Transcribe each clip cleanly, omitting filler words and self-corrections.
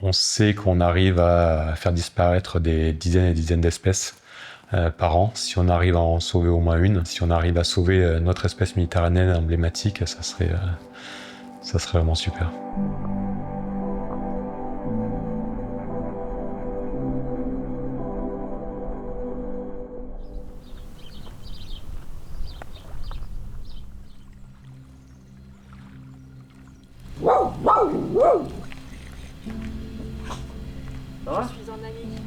On sait qu'on arrive à faire disparaître des dizaines et dizaines d'espèces par an. Si on arrive à en sauver au moins une, si on arrive à sauver notre espèce méditerranéenne emblématique, ça serait vraiment super.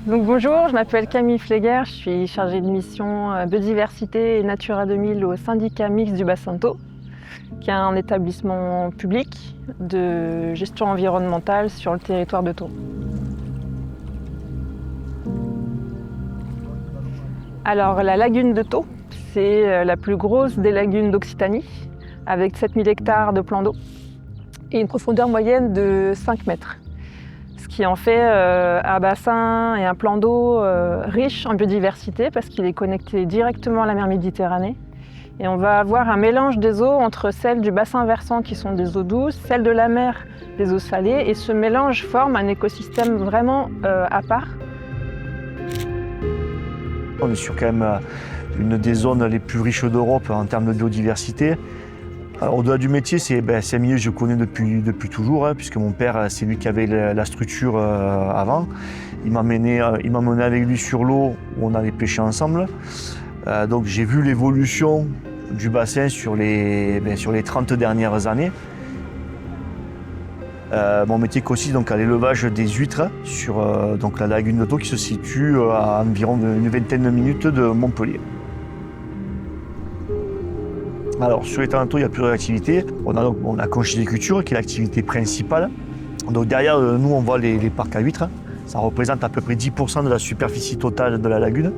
Donc bonjour, je m'appelle Camille Fleguer, je suis chargée de mission biodiversité et Natura 2000 au syndicat mixte du Bassin de Thau, qui est un établissement public de gestion environnementale sur le territoire de Thau. Alors la lagune de Thau, c'est la plus grosse des lagunes d'Occitanie, avec 7000 hectares de plans d'eau et une profondeur moyenne de 5 mètres. Ce qui en fait un bassin et un plan d'eau riche en biodiversité parce qu'il est connecté directement à la mer Méditerranée. Et on va avoir un mélange des eaux entre celles du bassin versant qui sont des eaux douces, celles de la mer des eaux salées, et ce mélange forme un écosystème vraiment à part. On est sur quand même une des zones les plus riches d'Europe en termes de biodiversité. Au-delà du métier, c'est un milieu que je connais depuis toujours, puisque mon père, c'est lui qui avait la structure avant. Il m'a mené avec lui sur l'eau où on allait pêcher ensemble. Donc j'ai vu l'évolution du bassin sur les 30 dernières années. Mon métier consiste donc à l'élevage des huîtres sur donc la lagune de Thau qui se situe à environ une vingtaine de minutes de Montpellier. Alors sur les terres de Thau, il y a plusieurs activités. On a la conchyliculture qui est l'activité principale. Donc derrière nous, on voit les parcs à huîtres. Ça représente à peu près 10% de la superficie totale de la lagune.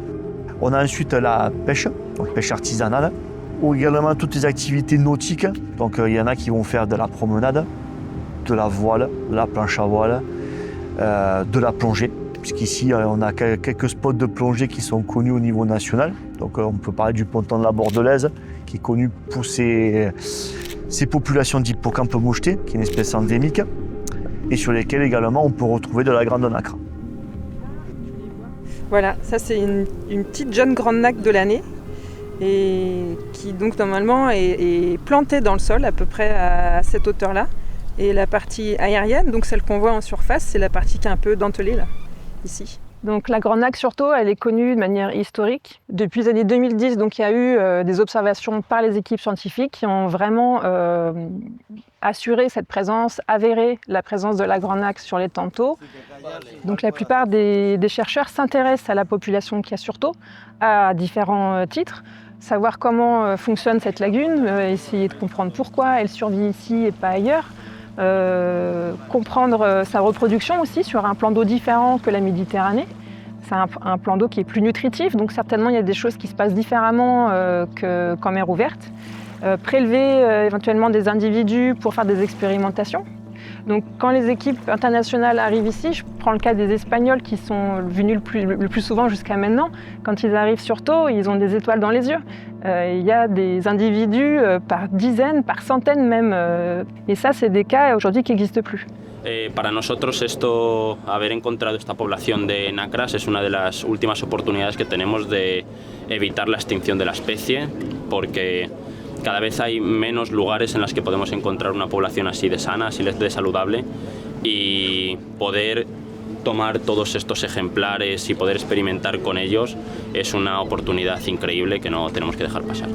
On a ensuite la pêche, donc pêche artisanale, ou également toutes les activités nautiques. Donc il y en a qui vont faire de la promenade, de la voile, de la planche à voile, de la plongée. Puisqu'ici, on a quelques spots de plongée qui sont connus au niveau national. Donc on peut parler du ponton de la Bordelaise, qui est connu pour ses populations d'hippocampes mouchetés, qui est une espèce endémique, et sur lesquelles également on peut retrouver de la grande nacre. Voilà, ça c'est une petite jeune grande nacre de l'année, et qui donc normalement est plantée dans le sol à peu près à cette hauteur-là. Et la partie aérienne, donc celle qu'on voit en surface, c'est la partie qui est un peu dentelée là, ici. Donc la grande nacre surtout, elle est connue de manière historique. Depuis les années 2010, donc il y a eu des observations par les équipes scientifiques qui ont vraiment assuré cette présence, avéré la présence de la grande nacre sur les temps de Thau. Donc la plupart des chercheurs s'intéressent à la population qu'il y a sur Thau à différents titres. Savoir comment fonctionne cette lagune, essayer de comprendre pourquoi elle survit ici et pas ailleurs. Comprendre sa reproduction aussi sur un plan d'eau différent que la Méditerranée. C'est un plan d'eau qui est plus nutritif, donc certainement il y a des choses qui se passent différemment qu'en mer ouverte. Prélever éventuellement des individus pour faire des expérimentations. Donc quand les équipes internationales arrivent ici, je prends le cas des Espagnols qui sont venus le plus souvent jusqu'à maintenant, quand ils arrivent sur Thau, ils ont des étoiles dans les yeux. Il y a des individus par dizaines, par centaines même, et ça c'est des cas aujourd'hui qui n'existent plus. Para nosotros haber encontrado esta población de nacras es una de las últimas oportunidades que tenemos de evitar la extinción de la especie, porque cada vez hay menos lugares en los que podemos encontrar una población así de sana, así de saludable, y poder tomar todos estos ejemplares y poder experimentar con ellos es una oportunidad increíble que no tenemos que dejar pasar.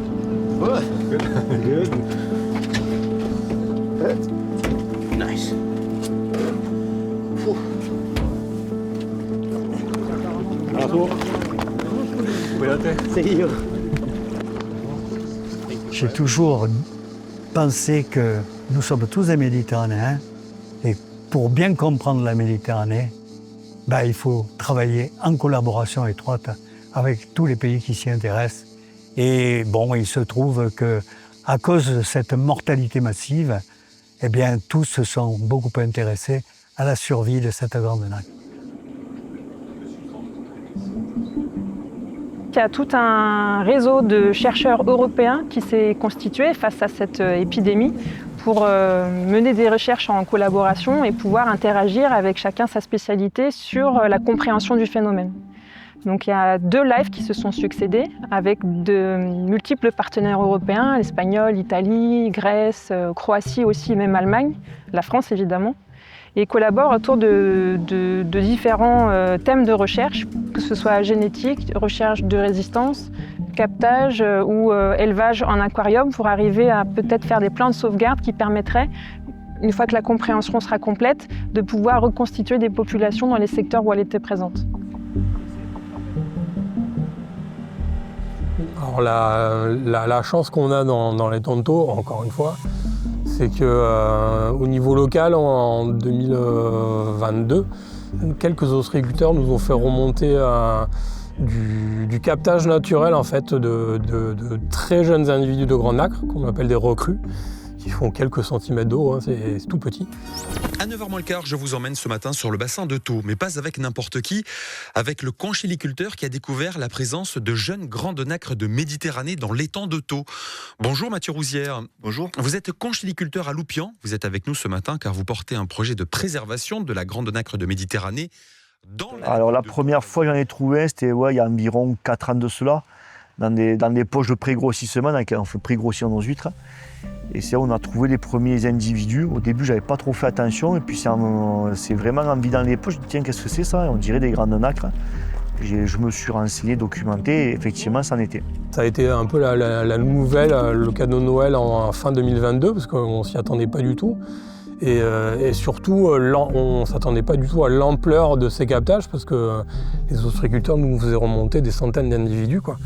Nice. J'ai toujours pensé que nous sommes tous des Méditerranéens et pour bien comprendre la Méditerranée, il faut travailler en collaboration étroite avec tous les pays qui s'y intéressent. Et bon, il se trouve qu'à cause de cette mortalité massive, tous se sont beaucoup intéressés à la survie de cette grande nacre. Il y a tout un réseau de chercheurs européens qui s'est constitué face à cette épidémie pour mener des recherches en collaboration et pouvoir interagir avec chacun sa spécialité sur la compréhension du phénomène. Donc il y a 2 lives qui se sont succédés avec de multiples partenaires européens, l'Espagnol, l'Italie, Grèce, Croatie aussi, même Allemagne, la France évidemment, et collaborent autour de différents thèmes de recherche, que ce soit génétique, recherche de résistance, captage ou élevage en aquarium, pour arriver à peut-être faire des plans de sauvegarde qui permettraient, une fois que la compréhension sera complète, de pouvoir reconstituer des populations dans les secteurs où elle était présente. Alors la chance qu'on a dans les tonneaux, encore une fois, c'est qu'au niveau local, en 2022, quelques ostréiculteurs nous ont fait remonter du captage naturel en fait, de très jeunes individus de grand nacre, qu'on appelle des recrues, qui font quelques centimètres d'eau, hein, c'est tout petit. À 9h moins le quart, je vous emmène ce matin sur le bassin de Thau, mais pas avec n'importe qui, avec le conchyliculteur qui a découvert la présence de jeunes grandes nacres de Méditerranée dans l'étang de Thau. Bonjour Mathieu Rouzière. Bonjour. Vous êtes conchyliculteur à Loupian, vous êtes avec nous ce matin car vous portez un projet de préservation de la grande nacre de Méditerranée. Alors la première fois que j'en ai trouvé, c'était il y a environ 4 ans de cela, dans des poches de pré-grossissement, dans lesquelles on fait pré-grossir nos huîtres. Et c'est là où on a trouvé les premiers individus. Au début, j'avais pas trop fait attention. Et puis, c'est vraiment en vidant les poches, je me dis, tiens, qu'est-ce que c'est ça? On dirait des grandes nacres. Je me suis renseigné, documenté, et effectivement, c'en était. Ça a été un peu la nouvelle, le cadeau de Noël en fin 2022, parce qu'on ne s'y attendait pas du tout. Et surtout, on ne s'attendait pas du tout à l'ampleur de ces captages, parce que les ostréiculteurs nous faisaient remonter des centaines d'individus, quoi.